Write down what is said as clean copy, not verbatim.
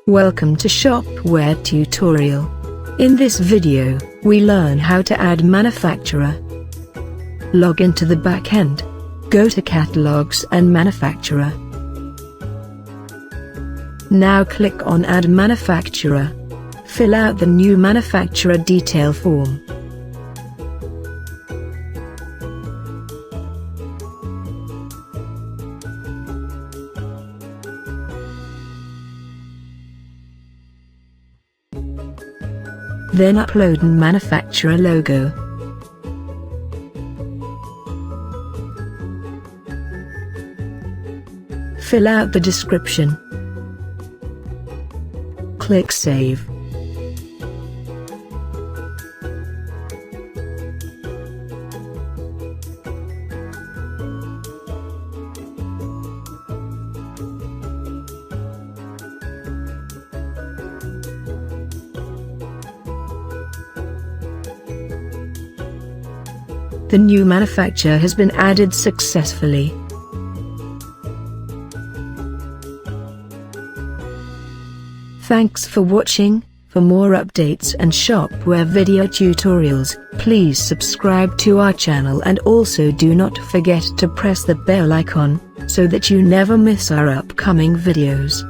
Welcome to Shopware tutorial. In this video, we learn how to add manufacturer. Log into the backend. Go to Catalogs and Manufacturer. Now click on Add Manufacturer. Fill out the new manufacturer detail form. Then upload an manufacturer logo. Fill out the description. Click Save. The new manufacturer has been added successfully. Thanks for watching. For more updates and Shopware video tutorials, please subscribe to our channel and also do not forget to press the bell icon, so that you never miss our upcoming videos.